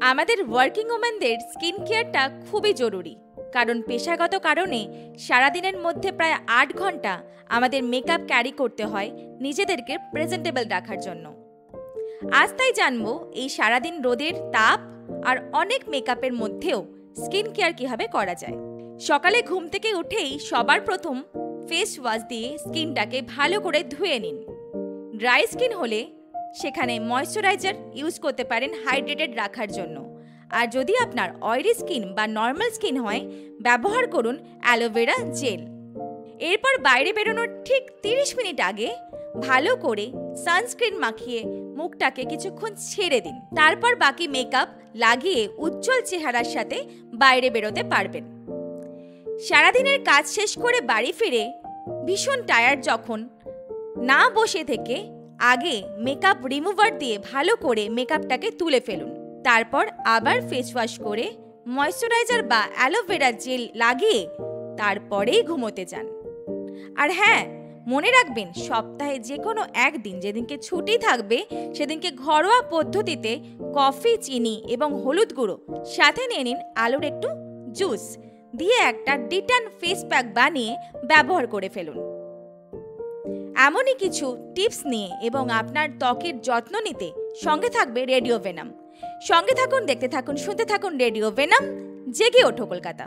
আমাদের working ওম্যানদের skin কেয়ারটা খুবই জরুরি, কারণ পেশাগত কারণে সারাদিনের মধ্যে প্রায় 8 ঘন্টা আমাদের মেকআপ ক্যারি করতে হয় নিজেদেরকে প্রেজেন্টেবল রাখার জন্য। আজ তাই জানবো এই সারাদিন রোদের তাপ আর অনেক মেকআপের মধ্যেও স্কিন কেয়ার কীভাবে করা যায়। সকালে ঘুম থেকে উঠেই সবার প্রথম ফেস ওয়াশ দিয়ে স্কিনটাকে ভালো করে ধুয়ে নিন। ড্রাই স্কিন হলে সেখানে ময়শ্চারাইজার ইউজ করতে পারেন হাইড্রেটেড রাখার জন্য, আর যদি আপনার অয়েলি স্কিন বা নর্মাল স্কিন হয় ব্যবহার করুন অ্যালোভেরা জেল। এরপর বাইরে বেরোনোর ঠিক 30 মিনিট আগে ভালো করে সানস্ক্রিন মাখিয়ে মুখটাকে কিছুক্ষণ ছেড়ে দিন। তারপর বাকি মেকআপ লাগিয়ে উজ্জ্বল চেহারার সাথে বাইরে বেরোতে পারবেন। সারাদিনের কাজ শেষ করে বাড়ি ফিরে ভীষণ টায়ার্ড যখন, না বসে থেকে আগে মেকআপ রিমুভার দিয়ে ভালো করে মেকআপটাকে তুলে ফেলুন। তারপর আবার ফেস ওয়াশ করে ময়শ্চারাইজার বা অ্যালোভেরা জেল লাগিয়ে তারপরেই ঘুমোতে যান। আর হ্যাঁ, মনে রাখবেন সপ্তাহে যে কোনো একদিন যেদিনকে ছুটি থাকবে সেদিনকে ঘরোয়া পদ্ধতিতে কফি, চিনি এবং হলুদ গুঁড়ো সাথে নিয়ে নিন আলুর একটু জুস দিয়ে একটা ডিটন ফেস প্যাক বানিয়ে ব্যবহার করে ফেলুন। এমনই কিছু টিপস নিয়ে এবং আপনার ত্বকের যত্ন নিতে সঙ্গে থাকবে রেডিও ভেনাম। সঙ্গে থাকুন, দেখতে থাকুন, শুনতে থাকুন রেডিও ভেনাম। জেগে ওঠো কলকাতা।